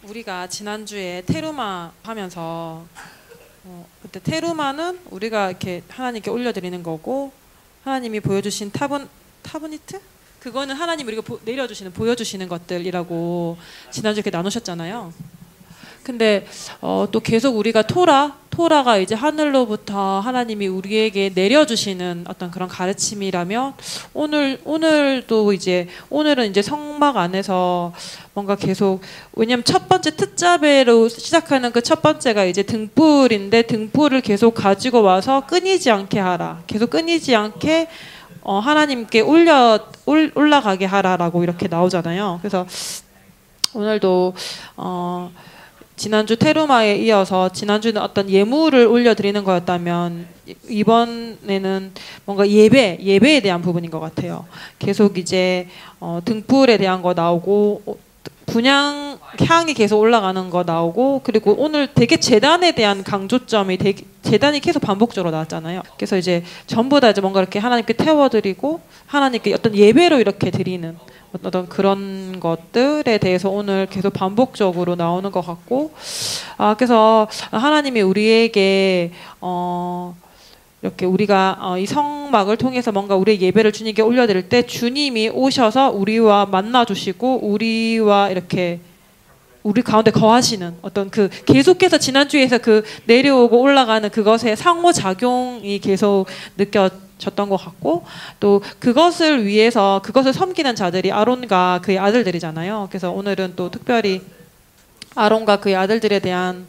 우리가 지난주에 테루마 하면서 그때 테루마는 우리가 이렇게 하나님께 올려드리는 거고, 하나님이 보여주신 타브니트? 그거는 하나님 우리가 내려주시는, 보여주시는 것들이라고 지난주에 이렇게 나누셨잖아요. 근데 또 계속 우리가 토라가 이제 하늘로부터 하나님이 우리에게 내려주시는 어떤 그런 가르침이라면, 오늘도 이제 오늘은 이제 성막 안에서 뭔가 계속, 왜냐면 첫 번째 특자배로 시작하는 그 첫 번째가 이제 등불인데, 등불을 계속 가지고 와서 끊이지 않게 하라, 계속 끊이지 않게 하나님께 올라가게 하라라고 이렇게 나오잖아요. 그래서 오늘도 지난주 테루마에 이어서, 지난주는 어떤 예물을 올려드리는 거였다면 이번에는 뭔가 예배에 대한 부분인 것 같아요. 계속 이제 등불에 대한 거 나오고, 분향 향이 계속 올라가는 거 나오고, 그리고 오늘 되게 재단에 대한 강조점이 재단이 계속 반복적으로 나왔잖아요. 그래서 이제 전부 다 이제 뭔가 이렇게 하나님께 태워드리고 하나님께 어떤 예배로 이렇게 드리는 어떤 그런 것들에 대해서 오늘 계속 반복적으로 나오는 것 같고, 그래서 하나님이 우리에게 이렇게 우리가 이 성막을 통해서 뭔가 우리의 예배를 주님께 올려드릴 때, 주님이 오셔서 우리와 만나주시고 우리와 이렇게 우리 가운데 거하시는 어떤 그 계속해서 지난주에서 그 내려오고 올라가는 그것의 상호작용이 계속 느껴졌던 것 같고, 또 그것을 위해서 그것을 섬기는 자들이 아론과 그의 아들들이잖아요. 그래서 오늘은 또 특별히 아론과 그의 아들들에 대한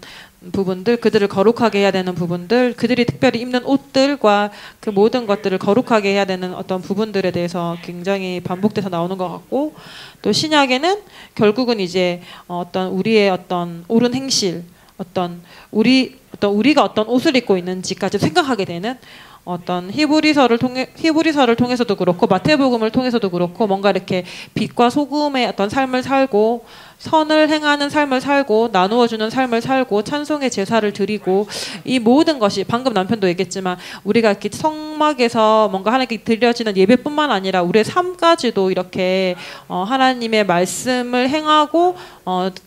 부분들, 그들을 거룩하게 해야 되는 부분들, 그들이 특별히 입는 옷들과 그 모든 것들을 거룩하게 해야 되는 어떤 부분들에 대해서 굉장히 반복돼서 나오는 것 같고, 또 신약에는 결국은 이제 어떤 우리의 어떤 옳은 행실, 우리가 어떤 옷을 입고 있는지까지 생각하게 되는 어떤 히브리서를 통해서도 그렇고 마태복음을 통해서도 그렇고, 뭔가 이렇게 빛과 소금의 어떤 삶을 살고 선을 행하는 삶을 살고 나누어주는 삶을 살고 찬송의 제사를 드리고, 이 모든 것이 방금 남편도 얘기했지만 우리가 이렇게 성막에서 뭔가 하나님께 드려지는 예배뿐만 아니라 우리의 삶까지도 이렇게 하나님의 말씀을 행하고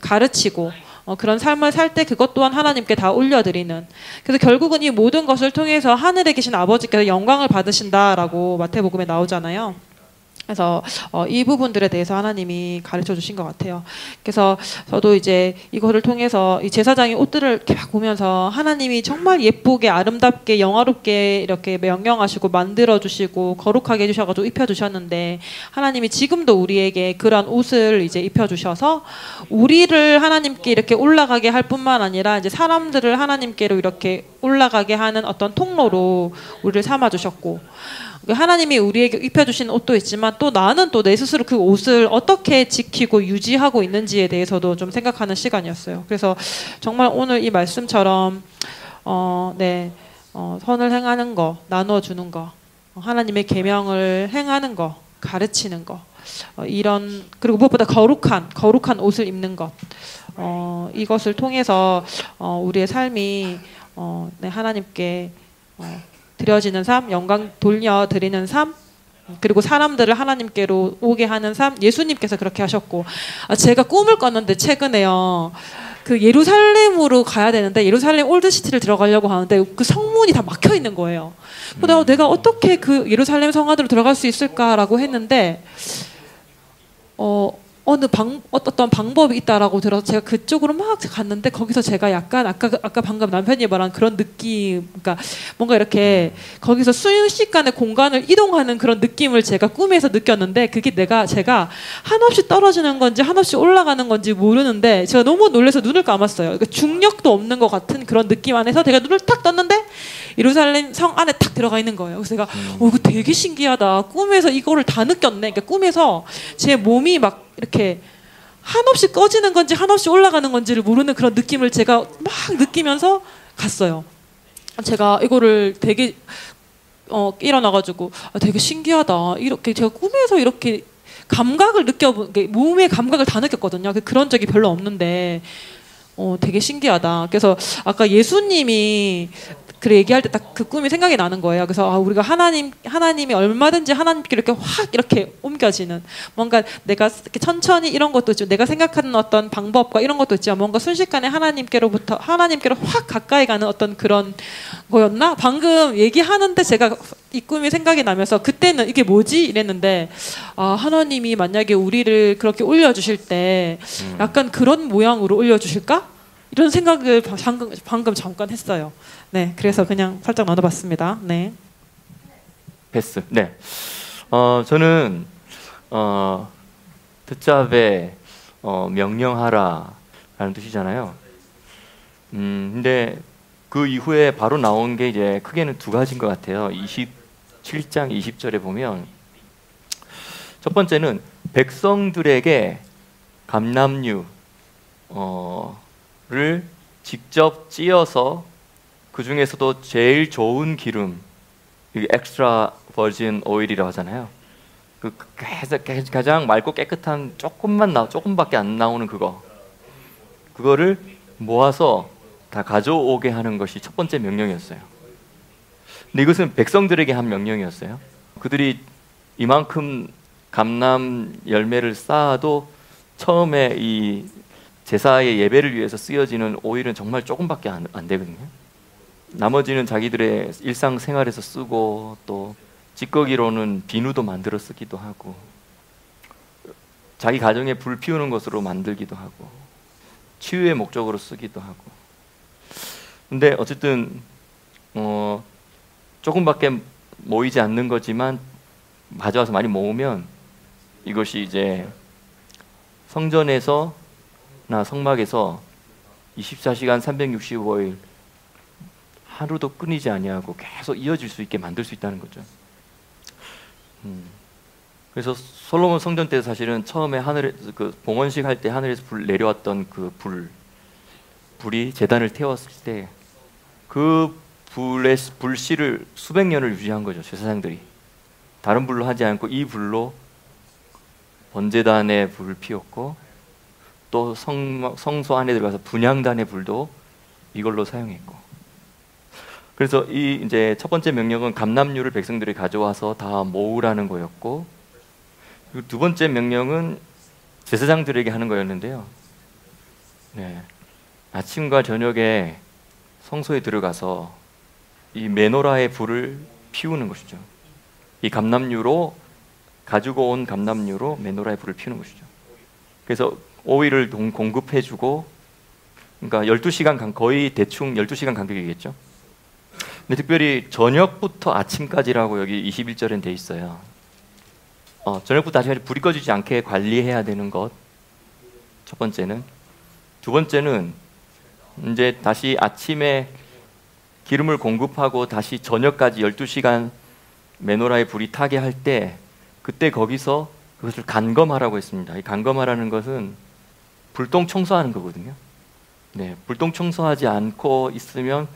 가르치고 그런 삶을 살 때 그것 또한 하나님께 다 올려드리는, 그래서 결국은 이 모든 것을 통해서 하늘에 계신 아버지께서 영광을 받으신다라고 마태복음에 나오잖아요. 그래서 이 부분들에 대해서 하나님이 가르쳐 주신 것 같아요. 그래서 저도 이제 이거를 통해서 이 제사장의 옷들을 이렇게 막 보면서 하나님이 정말 예쁘게 아름답게 영화롭게 이렇게 명령하시고 만들어 주시고 거룩하게 해주셔가지고 입혀 주셨는데, 하나님이 지금도 우리에게 그러한 옷을 이제 입혀 주셔서 우리를 하나님께 이렇게 올라가게 할 뿐만 아니라 이제 사람들을 하나님께로 이렇게 올라가게 하는 어떤 통로로 우리를 삼아 주셨고, 하나님이 우리에게 입혀주신 옷도 있지만 또 나는 또 내 스스로 그 옷을 어떻게 지키고 유지하고 있는지에 대해서도 좀 생각하는 시간이었어요. 그래서 정말 오늘 이 말씀처럼 선을 행하는 거, 나누어주는 거, 하나님의 계명을 행하는 거, 가르치는 거, 그리고 무엇보다 거룩한 옷을 입는 것, 이것을 통해서 우리의 삶이 하나님께 드려지는 삶, 영광 돌려드리는 삶, 그리고 사람들을 하나님께로 오게 하는 삶, 예수님께서 그렇게 하셨고, 제가 꿈을 꿨는데 최근에요, 그 예루살렘으로 가야 되는데 예루살렘 올드시티를 들어가려고 하는데 그 성문이 다 막혀 있는 거예요. 내가 어떻게 그 예루살렘 성 안으로 들어갈 수 있을까라고 했는데 어떤 방법이 있다라고 들어서 제가 그쪽으로 막 갔는데, 거기서 제가 약간 아까 방금 남편이 말한 그런 느낌, 그러니까 뭔가 이렇게 거기서 순식간에 공간을 이동하는 그런 느낌을 제가 꿈에서 느꼈는데, 그게 제가 한없이 떨어지는 건지 한없이 올라가는 건지 모르는데 제가 너무 놀라서 눈을 감았어요. 그러니까 중력도 없는 것 같은 그런 느낌 안에서 제가 눈을 탁 떴는데 예루살렘 성 안에 탁 들어가 있는 거예요. 그래서 제가 이거 되게 신기하다. 꿈에서 이거를 다 느꼈네. 그러니까 꿈에서 제 몸이 막 이렇게 한없이 꺼지는 건지 한없이 올라가는 건지를 모르는 그런 느낌을 제가 막 느끼면서 갔어요. 제가 이거를 되게 일어나가지고 되게 신기하다. 이렇게 제가 꿈에서 이렇게 감각을 몸의 감각을 다 느꼈거든요. 그런 적이 별로 없는데 되게 신기하다. 그래서 아까 예수님이 그래 얘기할 때 딱 그 꿈이 생각이 나는 거예요. 그래서 우리가 하나님이 얼마든지 하나님께 이렇게 확 이렇게 옮겨지는 뭔가 내가 이렇게 천천히 이런 것도 있죠. 내가 생각하는 어떤 방법과 이런 것도 있지만 뭔가 순식간에 하나님께로 확 가까이 가는 어떤 그런 거였나? 방금 얘기하는데 제가 이 꿈이 생각이 나면서 그때는 이게 뭐지? 이랬는데 하나님이 만약에 우리를 그렇게 올려주실 때 약간 그런 모양으로 올려주실까? 이런 생각을 방금 잠깐 했어요. 네, 그래서 그냥 살짝 나눠봤습니다. 네. 패스. 네. 저는 듣잡에 명령하라라는 뜻이잖아요. 근데 그 이후에 바로 나온 게 이제 크게는 두 가지인 것 같아요. 27장 20절에 보면 첫 번째는 백성들에게 감람류 를 직접 찌어서 그 중에서도 제일 좋은 기름, 엑스트라 버진 오일이라고 하잖아요. 그 가장 맑고 깨끗한 조금밖에 안 나오는 그거를 모아서 다 가져오게 하는 것이 첫 번째 명령이었어요. 근데 이것은 백성들에게 한 명령이었어요. 그들이 이만큼 감람 열매를 쌓아도 처음에 이 제사의 예배를 위해서 쓰여지는 오일은 정말 조금밖에 안 되거든요. 나머지는 자기들의 일상생활에서 쓰고 또 찌꺼기로는 비누도 만들어 쓰기도 하고 자기 가정에 불 피우는 것으로 만들기도 하고 치유의 목적으로 쓰기도 하고. 근데 어쨌든 조금밖에 모이지 않는 거지만 가져와서 많이 모으면 이것이 이제 성전에서 나 성막에서 24시간 365일 하루도 끊이지 아니하고 계속 이어질 수 있게 만들 수 있다는 거죠. 그래서 솔로몬 성전 때 사실은 처음에 하늘에 그 봉헌식 할 때 하늘에서 불 내려왔던 그 불이 제단을 태웠을 때 그 불의 불씨를 수백 년을 유지한 거죠. 제사장들이 다른 불로 하지 않고 이 불로 번제단에 불을 피웠고 또 성소 안에 들어가서 분향단의 불도 이걸로 사용했고. 그래서 이 이제 첫 번째 명령은 감람류를 백성들이 가져와서 다 모으라는 거였고, 그리고 두 번째 명령은 제사장들에게 하는 거였는데요. 네. 아침과 저녁에 성소에 들어가서 이 메노라의 불을 피우는 것이죠. 이 감람류로 가지고 온 감람류로 메노라의 불을 피우는 것이죠. 그래서 오일을 공급해주고, 그러니까 12시간 거의 대충 12시간 간격이겠죠. 근데 특별히 저녁부터 아침까지라고 여기 21절엔 돼 있어요. 저녁부터 아침까지 불이 꺼지지 않게 관리해야 되는 것. 첫 번째는. 두 번째는 이제 다시 아침에 기름을 공급하고 다시 저녁까지 12시간 메노라의 불이 타게 할 때 그때 거기서 그것을 간검하라고 했습니다. 이 간검하라는 것은 불똥 청소하는 거거든요. 네, 불똥 청소하지 않고 있으면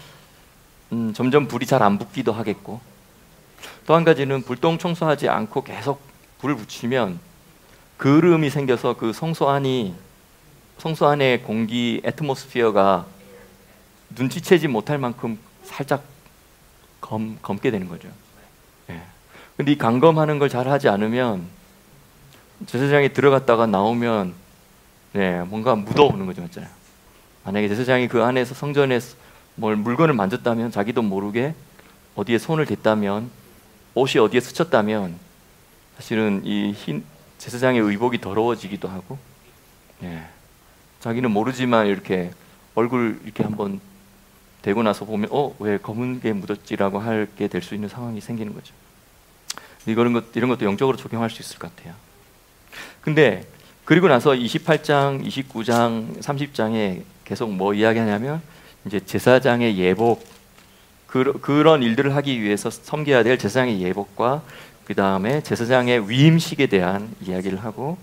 점점 불이 잘 안 붙기도 하겠고, 또 한 가지는 불똥 청소하지 않고 계속 불을 붙이면 그름이 생겨서 그 성소 안에 공기 애트모스피어가 눈치채지 못할 만큼 살짝 검게 되는 거죠. 네. 근데 이 간검하는 걸 잘 하지 않으면 제사장이 들어갔다가 나오면 뭔가 묻어오는 거죠, 맞잖아요. 만약에 제사장이 그 안에서 성전에서 물건을 만졌다면 자기도 모르게 어디에 손을 댔다면, 옷이 어디에 스쳤다면 사실은 이 제사장의 의복이 더러워지기도 하고, 자기는 모르지만 이렇게 얼굴 이렇게 한번 대고 나서 보면 왜 검은 게 묻었지라고 하게 될 수 있는 상황이 생기는 거죠. 이런 것도 영적으로 적용할 수 있을 것 같아요. 근데 그리고 나서 28장, 29장, 30장에 계속 뭐 이야기하냐면 이제 제사장의 예복, 그런 일들을 하기 위해서 섬겨야 될 제사장의 예복과 그 다음에 제사장의 위임식에 대한 이야기를 하고,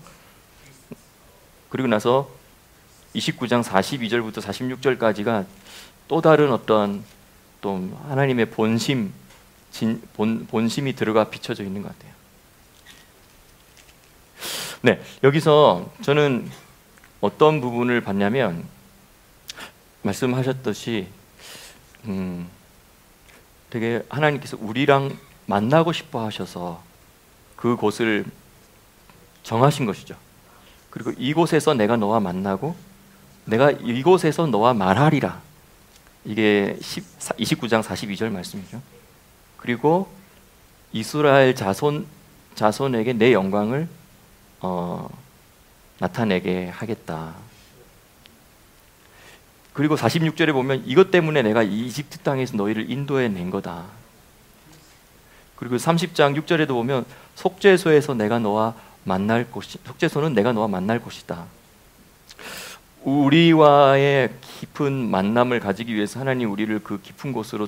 그리고 나서 29장 42절부터 46절까지가 또 다른 어떤 또 하나님의 본심이 들어가 비춰져 있는 것 같아요. 네, 여기서 저는 어떤 부분을 봤냐면 말씀하셨듯이 되게 하나님께서 우리랑 만나고 싶어 하셔서 그곳을 정하신 것이죠. 그리고 이곳에서 내가 너와 만나고 내가 이곳에서 너와 말하리라. 이게 29장 42절 말씀이죠. 그리고 이스라엘 자손에게 내 영광을 나타내게 하겠다. 그리고 46절에 보면 이것 때문에 내가 이집트 땅에서 너희를 인도해 낸 거다. 그리고 30장 6절에도 보면 속죄소는 내가 너와 만날 곳이다. 우리와의 깊은 만남을 가지기 위해서 하나님 우리를 그 깊은 곳으로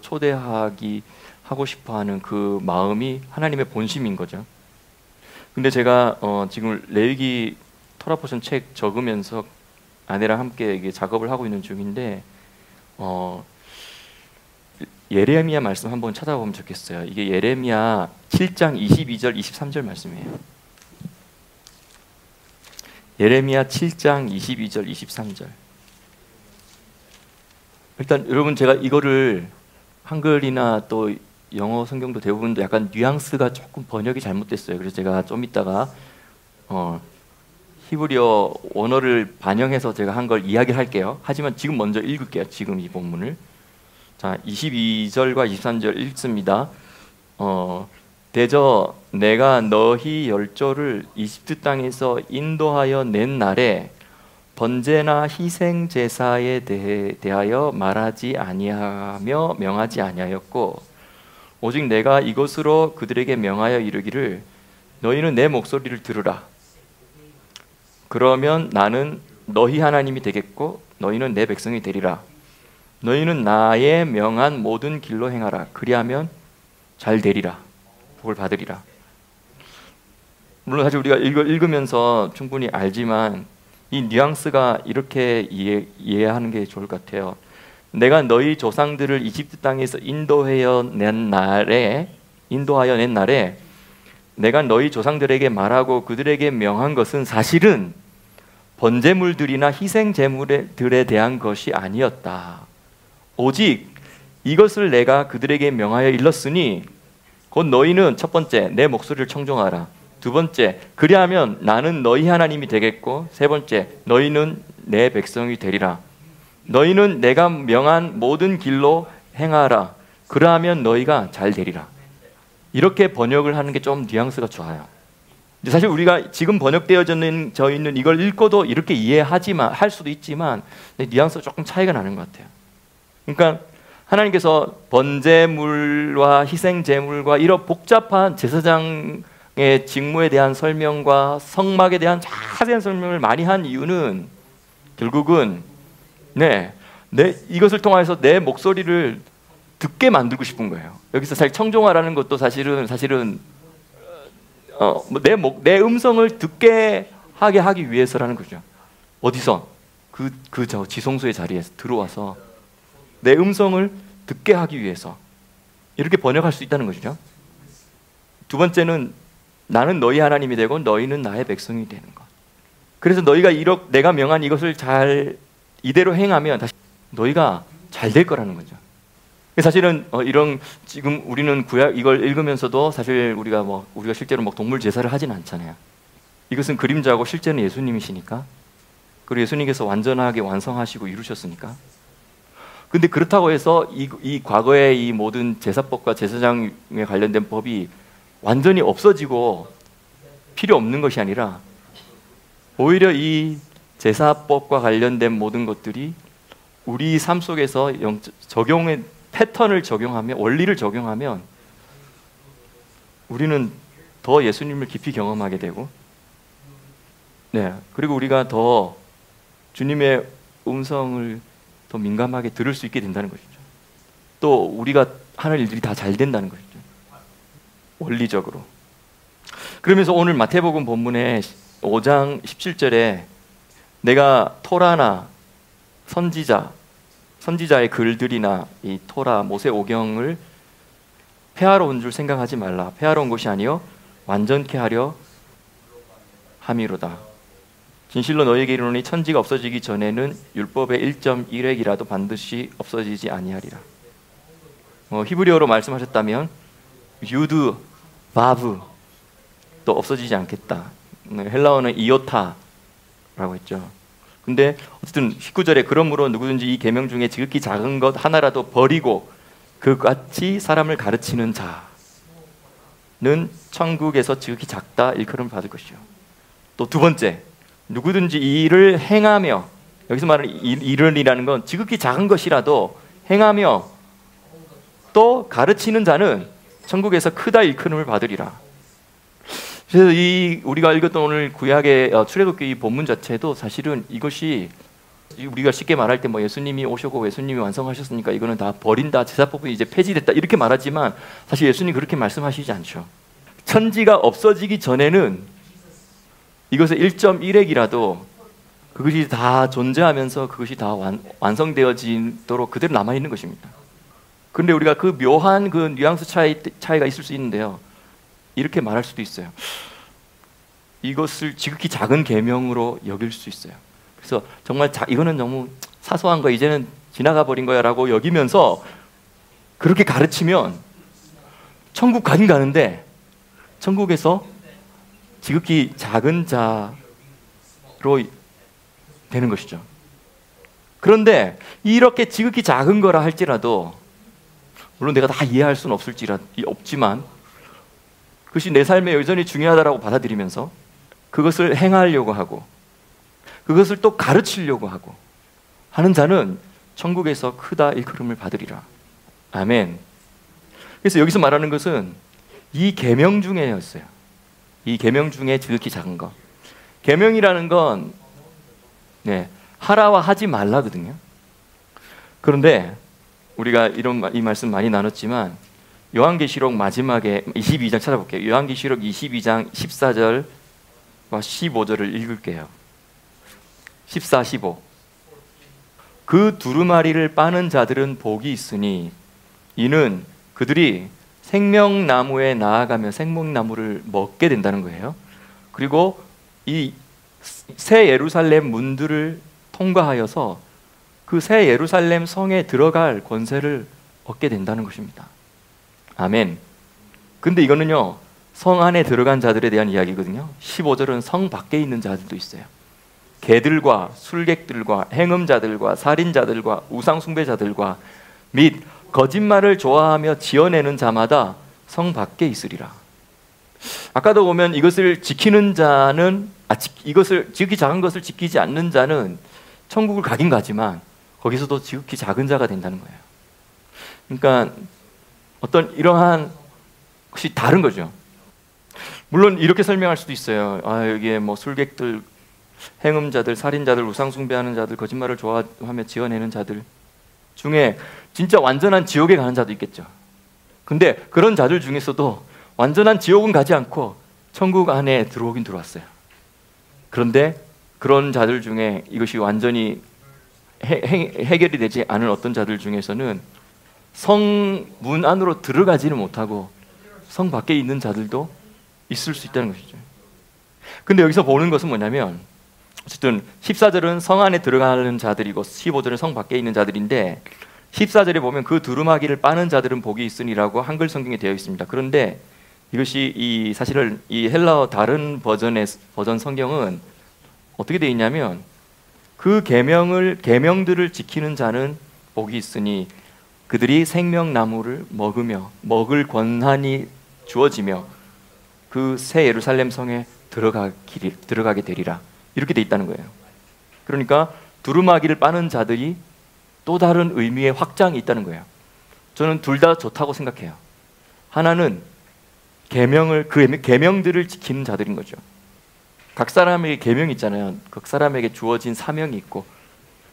하고 싶어하는 그 마음이 하나님의 본심인 거죠. 근데 제가 지금 레위기 토라 포션 책 적으면서 아내랑 함께 이게 작업을 하고 있는 중인데 예레미야 말씀 한번 찾아보면 좋겠어요. 이게 예레미야 7장 22절 23절 말씀이에요. 예레미야 7장 22절 23절. 일단 여러분 제가 이거를 한글이나 또 영어 성경도 대부분 약간 뉘앙스가 조금 번역이 잘못됐어요. 그래서 제가 좀 이따가 히브리어 원어를 반영해서 제가 한 걸 이야기할게요. 하지만 지금 먼저 읽을게요. 지금 이 본문을. 자, 22절과 23절 읽습니다. 대저 내가 너희 열조를 이집트 땅에서 인도하여 낸 날에 번제나 희생 제사에 대하여 말하지 아니하며 명하지 아니하였고 오직 내가 이것으로 그들에게 명하여 이르기를 너희는 내 목소리를 들으라. 그러면 나는 너희 하나님이 되겠고 너희는 내 백성이 되리라. 너희는 나의 명한 모든 길로 행하라. 그리하면 잘 되리라. 복을 받으리라. 물론 사실 우리가 이걸 읽으면서 충분히 알지만 이 뉘앙스가 이렇게 이해하는 게 좋을 것 같아요. 내가 너희 조상들을 이집트 땅에서 인도하여 낸 날에 내가 너희 조상들에게 말하고 그들에게 명한 것은 사실은 번제물들이나 희생 제물들에 대한 것이 아니었다. 오직 이것을 내가 그들에게 명하여 일렀으니 곧 너희는 첫 번째 내 목소리를 청종하라. 두 번째 그리하면 나는 너희 하나님이 되겠고 세 번째 너희는 내 백성이 되리라. 너희는 내가 명한 모든 길로 행하라. 그러하면 너희가 잘 되리라. 이렇게 번역을 하는 게 좀 뉘앙스가 좋아요. 사실 우리가 지금 번역되어져 있는 이걸 읽고도 이렇게 할 수도 있지만 뉘앙스가 조금 차이가 나는 것 같아요. 그러니까 하나님께서 번제물과 희생제물과 이런 복잡한 제사장의 직무에 대한 설명과 성막에 대한 자세한 설명을 많이 한 이유는 결국은 이것을 통해서 내 목소리를 듣게 만들고 싶은 거예요. 여기서 사실 청종하라는 것도 사실은 내 음성을 듣게 하기 위해서라는 거죠. 어디서? 저 지성소의 자리에서 들어와서 내 음성을 듣게 하기 위해서 이렇게 번역할 수 있다는 것이죠. 두 번째는 나는 너희 하나님이 되고 너희는 나의 백성이 되는 것. 그래서 너희가 내가 명한 이것을 잘 이대로 행하면 다시 너희가 잘 될 거라는 거죠. 사실은 이런 지금 우리는 구약 이걸 읽으면서도 사실 우리가 실제로 동물 제사를 하진 않잖아요. 이것은 그림자고 실제는 예수님이시니까. 그리고 예수님께서 완전하게 완성하시고 이루셨으니까. 근데 그렇다고 해서 이 과거의 이 모든 제사법과 제사장에 관련된 법이 완전히 없어지고 필요 없는 것이 아니라 오히려 이 제사법과 관련된 모든 것들이 우리 삶 속에서 패턴을 적용하면, 원리를 적용하면 우리는 더 예수님을 깊이 경험하게 되고, 그리고 우리가 더 주님의 음성을 더 민감하게 들을 수 있게 된다는 것이죠. 또 우리가 하는 일들이 다 잘 된다는 것이죠. 원리적으로. 그러면서 오늘 마태복음 본문의 5장 17절에 내가 토라나 선지자의 글들이나 이 토라 모세오경을 폐하러 온 줄 생각하지 말라. 폐하러 온 것이 아니요 완전케 하려 함이로다. 진실로 너희에게 이르노니 천지가 없어지기 전에는 율법의 1.1획이라도 반드시 없어지지 아니하리라. 히브리어로 말씀하셨다면 유드, 바브 또 없어지지 않겠다. 헬라어는 이오타라고 했죠. 근데 어쨌든 19절에 그러므로 누구든지 이 계명 중에 지극히 작은 것 하나라도 버리고 그같이 사람을 가르치는 자는 천국에서 지극히 작다 일컬음을 받을 것이요. 또 두 번째, 누구든지 이 일을 행하며, 여기서 말하는 일을이라는 건 지극히 작은 것이라도 행하며 또 가르치는 자는 천국에서 크다 일컬음을 받으리라. 그래서 이 우리가 읽었던 오늘 구약의 출애굽기 이 본문 자체도 사실은 이것이 우리가 쉽게 말할 때 뭐 예수님이 오셨고 예수님이 완성하셨으니까 이거는 다 버린다, 제사법이 이제 폐지됐다 이렇게 말하지만 사실 예수님 그렇게 말씀하시지 않죠. 천지가 없어지기 전에는 이것의 1.1핵이라도 그것이 다 존재하면서 그것이 다 완성되어지도록 그대로 남아있는 것입니다. 그런데 우리가 그 묘한 그 뉘앙스 차이가 있을 수 있는데요, 이렇게 말할 수도 있어요. 이것을 지극히 작은 계명으로 여길 수 있어요. 그래서 정말 이거는 너무 사소한 거, 이제는 지나가 버린 거야 라고 여기면서 그렇게 가르치면 천국 가긴 가는데 천국에서 지극히 작은 자로 되는 것이죠. 그런데 이렇게 지극히 작은 거라 할지라도, 물론 내가 다 이해할 수는 없지만 그것이 내 삶에 여전히 중요하다고 받아들이면서 그것을 행하려고 하고 그것을 또 가르치려고 하고 하는 자는 천국에서 크다 일컬음을 받으리라. 아멘. 그래서 여기서 말하는 것은 이 계명 중에였어요. 이 계명 중에 지극히 작은 것. 계명이라는 건 하라와 하지 말라거든요. 그런데 우리가 이 말씀 많이 나눴지만 요한계시록 마지막에 22장 찾아볼게요. 요한계시록 22장 14절과 15절을 읽을게요. 14, 15. 그 두루마리를 빠는 자들은 복이 있으니 이는 그들이 생명나무에 나아가며 생명나무를 먹게 된다는 거예요. 그리고 이 새 예루살렘 문들을 통과하여서 그 새 예루살렘 성에 들어갈 권세를 얻게 된다는 것입니다. 아멘. 근데 이거는요, 성 안에 들어간 자들에 대한 이야기거든요. 15절은 성 밖에 있는 자들도 있어요. 개들과 술객들과 행음자들과 살인자들과 우상숭배자들과 및 거짓말을 좋아하며 지어내는 자마다 성 밖에 있으리라. 아까도 보면 이것을 지키는 자는 이것을 지극히 작은 것을 지키지 않는 자는 천국을 가긴 가지만 거기서도 지극히 작은 자가 된다는 거예요. 그러니까 어떤 이러한 것이 다른 거죠. 물론 이렇게 설명할 수도 있어요. 여기에 뭐 술객들, 행음자들, 살인자들, 우상숭배하는 자들, 거짓말을 좋아하며 지어내는 자들 중에 진짜 완전한 지옥에 가는 자도 있겠죠. 근데 그런 자들 중에서도 완전한 지옥은 가지 않고 천국 안에 들어오긴 들어왔어요. 그런데 그런 자들 중에 이것이 완전히 해결이 되지 않은 어떤 자들 중에서는 성문 안으로 들어가지는 못하고 성 밖에 있는 자들도 있을 수 있다는 것이죠. 근데 여기서 보는 것은 뭐냐면, 어쨌든 14절은 성 안에 들어가는 자들이고 15절은 성 밖에 있는 자들인데, 14절에 보면 그 두루마기를 빠는 자들은 복이 있으니라고 한글 성경에 되어 있습니다. 그런데 이것이 사실은 이 헬라어 다른 버전 성경은 어떻게 되어 있냐면, 그 계명들을 지키는 자는 복이 있으니 그들이 생명나무를 먹으며 먹을 권한이 주어지며 그 새 예루살렘 성에 들어가게 되리라. 이렇게 돼 있다는 거예요. 그러니까 두루마기를 빠는 자들이 또 다른 의미의 확장이 있다는 거예요. 저는 둘 다 좋다고 생각해요. 하나는 그 계명들을 지키는 자들인 거죠. 각 사람에게 계명이 있잖아요. 각 사람에게 주어진 사명이 있고,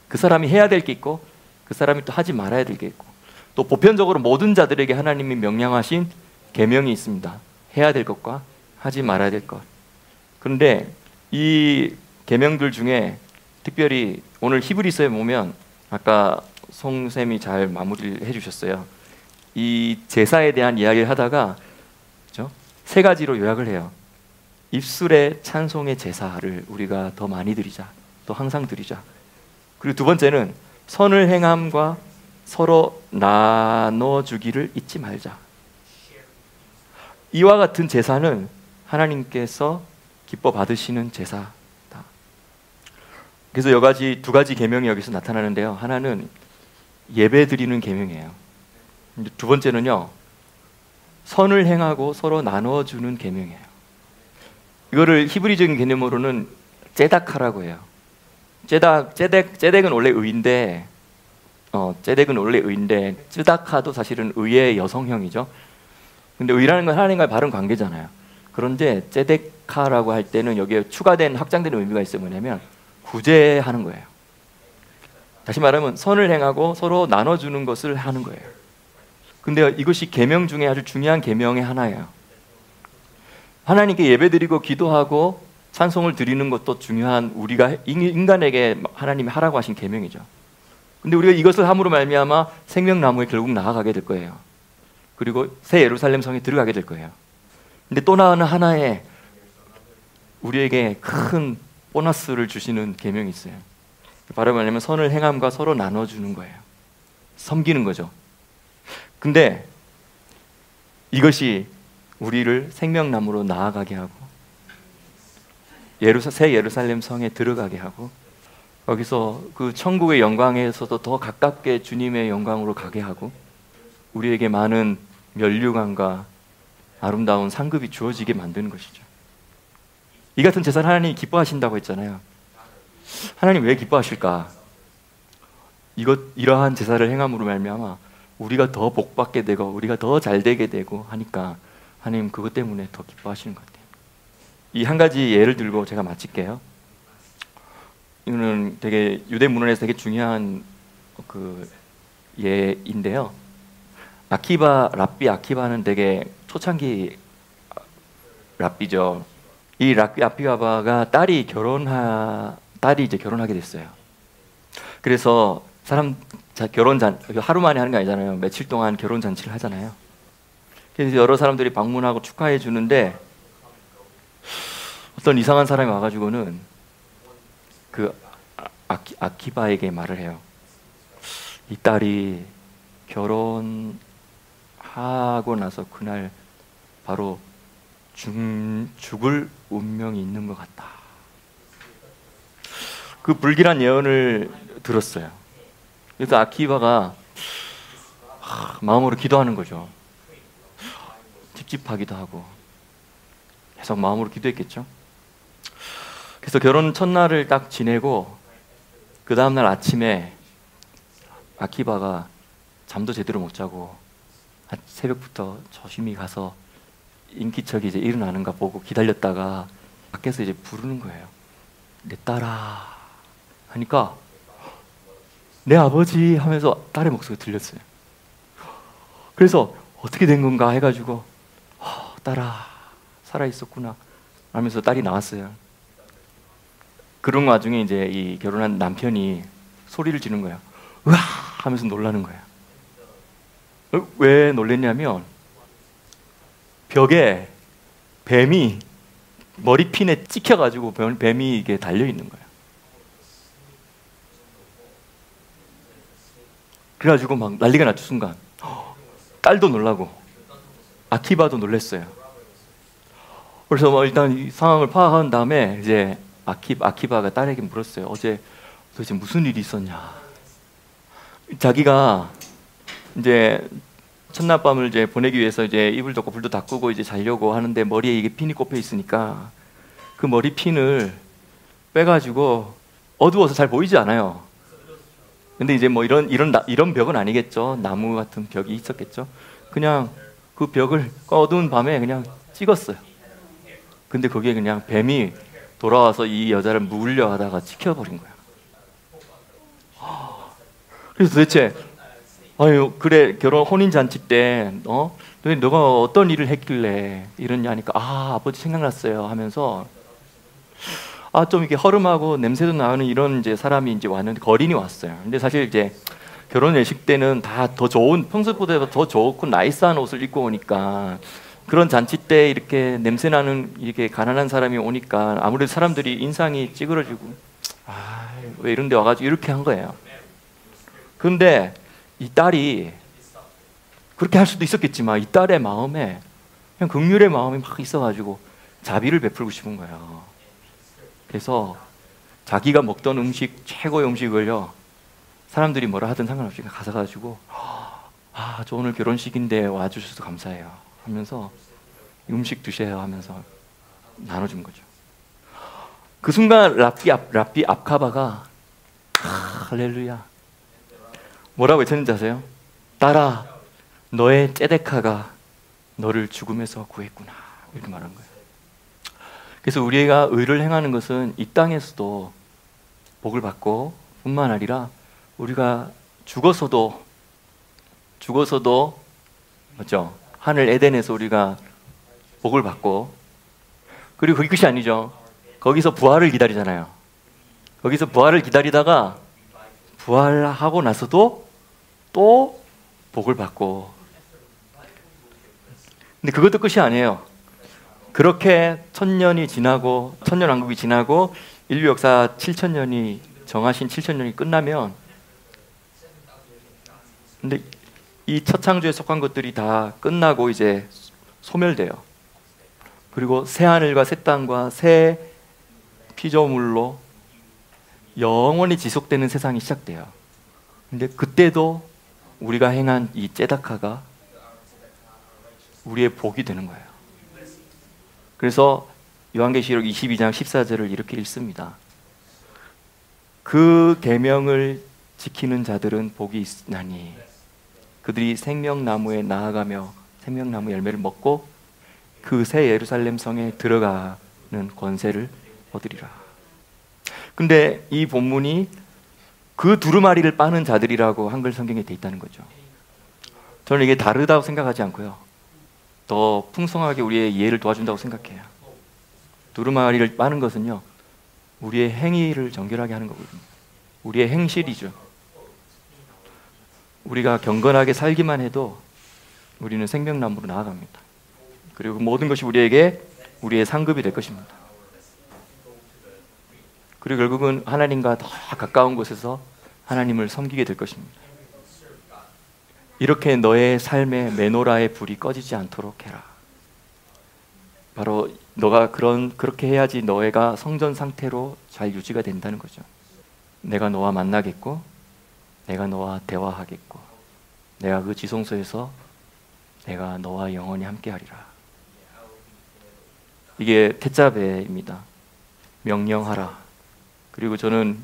그 사람이 해야 될 게 있고, 그 사람이 또 하지 말아야 될 게 있고, 또 보편적으로 모든 자들에게 하나님이 명령하신 계명이 있습니다. 해야 될 것과 하지 말아야 될 것. 그런데 이 계명들 중에 특별히 오늘 히브리서에 보면 아까 송쌤이 잘 마무리를 해주셨어요. 이 제사에 대한 이야기를 하다가 그렇죠? 세 가지로 요약을 해요. 입술의 찬송의 제사를 우리가 더 많이 드리자, 또 항상 드리자. 그리고 두 번째는 선을 행함과 서로 나눠주기를 잊지 말자. 이와 같은 제사는 하나님께서 기뻐 받으시는 제사다. 그래서 두 가지 계명이 여기서 나타나는데요. 하나는 예배 드리는 계명이에요. 두 번째는요, 선을 행하고 서로 나눠주는 계명이에요. 이거를 히브리적인 개념으로는 제다카라고 해요. 제덱은 원래 의인데, 쯔다카도 사실은 의의 여성형이죠. 근데 의라는 건 하나님과의 바른 관계잖아요. 그런데 제데카라고 할 때는 여기에 추가된 확장되는 의미가 있어요. 뭐냐면 구제하는 거예요. 다시 말하면 선을 행하고 서로 나눠주는 것을 하는 거예요. 근데 이것이 계명 중에 아주 중요한 계명의 하나예요. 하나님께 예배드리고 기도하고 찬송을 드리는 것도 중요한, 우리가 인간에게 하나님이 하라고 하신 계명이죠. 근데 우리가 이것을 함으로 말미암아 생명나무에 결국 나아가게 될 거예요. 그리고 새 예루살렘 성에 들어가게 될 거예요. 근데 또 하나의 우리에게 큰 보너스를 주시는 계명이 있어요. 바로 뭐냐면 선을 행함과 서로 나눠주는 거예요. 섬기는 거죠. 근데 이것이 우리를 생명나무로 나아가게 하고 새 예루살렘 성에 들어가게 하고 거기서 그 천국의 영광에서도 더 가깝게 주님의 영광으로 가게 하고 우리에게 많은 면류관과 아름다운 상급이 주어지게 만드는 것이죠. 이 같은 제사를 하나님이 기뻐하신다고 했잖아요. 하나님 왜 기뻐하실까? 이러한 제사를 행함으로 말미암아 우리가 더 복받게 되고 우리가 더 잘되게 되고 하니까 하나님 그것 때문에 더 기뻐하시는 것 같아요. 이 한 가지 예를 들고 제가 마칠게요. 이거는 되게 유대 문헌에서 되게 중요한 그 예인데요. 랍비 아키바는 되게 초창기 랍비죠. 이 랍비 아키바가 딸이 이제 결혼하게 됐어요. 그래서 하루 만에 하는 게 아니잖아요. 며칠 동안 결혼 잔치를 하잖아요. 그래서 여러 사람들이 방문하고 축하해 주는데 어떤 이상한 사람이 와가지고는 그 아키바에게 말을 해요. 이 딸이 결혼하고 나서 그날 바로 죽을 운명이 있는 것 같다. 그 불길한 예언을 들었어요. 그래서 아키바가 마음으로 기도하는 거죠. 찝찝하기도 하고 계속 마음으로 기도했겠죠. 그래서 결혼 첫날을 딱 지내고 그 다음날 아침에 아키바가 잠도 제대로 못 자고 새벽부터 조심히 가서 인기척이 이제 일어나는가 보고 기다렸다가 밖에서 이제 부르는 거예요. 내 딸아 하니까 내 아버지 하면서 딸의 목소리가 들렸어요. 그래서 어떻게 된 건가 해가지고 딸아 살아있었구나 하면서 딸이 나왔어요. 그런 와중에 이제 이 결혼한 남편이 소리를 지르는 거예요. 으아 하면서 놀라는 거예요. 왜 놀랬냐면 벽에 뱀이 머리핀에 찍혀가지고 뱀이 이게 달려있는 거예요. 그래가지고 막 난리가 났죠. 순간 딸도 놀라고 아키바도 놀랐어요. 그래서 뭐 일단 이 상황을 파악한 다음에 이제 아키바가 딸에게 물었어요. 어제 도대체 무슨 일이 있었냐. 자기가 이제 첫날 밤을 이제 보내기 위해서 이제 이불 덮고 불도 다 끄고 이제 자려고 하는데 머리에 이게 핀이 꼽혀 있으니까 그 머리 핀을 빼가지고 어두워서 잘 보이지 않아요. 근데 이제 뭐 이런 벽은 아니겠죠. 나무 같은 벽이 있었겠죠. 그냥 그 벽을 어두운 밤에 그냥 찍었어요. 근데 거기에 그냥 뱀이 돌아와서 이 여자를 물려 하다가 찍혀버린 거야. 그래서 도대체 아유 그래 혼인 잔치 때 너가 어떤 일을 했길래 이러냐 하니까 아버지 생각났어요 하면서 좀 이렇게 허름하고 냄새도 나는 이런 이제 사람이 이제 왔는데 거린이 왔어요. 근데 사실 이제 결혼 예식 때는 다 더 좋은 평소보다 더 좋고 나이스한 옷을 입고 오니까 그런 잔치 때 이렇게 냄새 나는 이렇게 가난한 사람이 오니까 아무래도 사람들이 인상이 찌그러지고 왜 이런 데 와가지고 이렇게 한 거예요. 근데 이 딸이 그렇게 할 수도 있었겠지만 이 딸의 마음에 그냥 긍휼의 마음이 막 있어가지고 자비를 베풀고 싶은 거예요. 그래서 자기가 먹던 음식, 최고의 음식을요, 사람들이 뭐라 하든 상관없이 가서 가지고 저 오늘 결혼식인데 와주셔서 감사해요 하면서 음식 드세요 하면서 나눠준 거죠. 그 순간 랍비 압카바가 할렐루야 뭐라고 외쳤는지 아세요? 딸아, 너의 째데카가 너를 죽음에서 구했구나, 이렇게 말한 거예요. 그래서 우리가 의를 행하는 것은 이 땅에서도 복을 받고 뿐만 아니라 우리가 죽어서도 맞죠? 하늘 에덴에서 우리가 복을 받고, 그리고 그게 끝이 아니죠. 거기서 부활을 기다리잖아요. 거기서 부활을 기다리다가 부활하고 나서도 또 복을 받고. 근데 그것도 끝이 아니에요. 그렇게 천년이 지나고 천년왕국이 지나고 인류 역사 7,000년이 정하신 7,000년이 끝나면, 근데 이 첫 창조에 속한 것들이 다 끝나고 이제 소멸돼요. 그리고 새 하늘과 새 땅과 새 피조물로 영원히 지속되는 세상이 시작돼요. 근데 그때도 우리가 행한 이 째다카가 우리의 복이 되는 거예요. 그래서 요한계시록 22장 14절을 이렇게 읽습니다. 그 계명을 지키는 자들은 복이 있나니 그들이 생명나무에 나아가며 생명나무 열매를 먹고 그 새 예루살렘 성에 들어가는 권세를 얻으리라. 근데 이 본문이 그 두루마리를 빠는 자들이라고 한글 성경에 돼 있다는 거죠. 저는 이게 다르다고 생각하지 않고요, 더 풍성하게 우리의 이해를 도와준다고 생각해요. 두루마리를 빠는 것은요, 우리의 행위를 정결하게 하는 거거든요. 우리의 행실이죠. 우리가 경건하게 살기만 해도 우리는 생명나무로 나아갑니다. 그리고 모든 것이 우리에게 우리의 상급이 될 것입니다. 그리고 결국은 하나님과 더 가까운 곳에서 하나님을 섬기게 될 것입니다. 이렇게 너의 삶에 메노라의 불이 꺼지지 않도록 해라. 바로 너가 그렇게 해야지 너희가 성전 상태로 잘 유지가 된다는 거죠. 내가 너와 만나겠고, 내가 너와 대화하겠고, 내가 그 지성소에서 내가 너와 영원히 함께하리라. 이게 테짜베입니다. 명령하라. 그리고 저는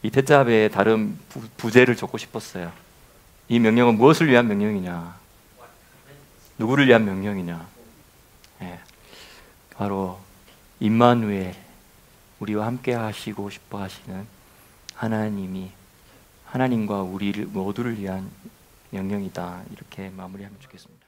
이 테짜베에 다른 부제를 적고 싶었어요. 이 명령은 무엇을 위한 명령이냐? 누구를 위한 명령이냐? 예, 바로 임마누엘, 우리와 함께 하시고 싶어 하시는 하나님과 우리 모두를 위한 명령이다. 이렇게 마무리하면 좋겠습니다.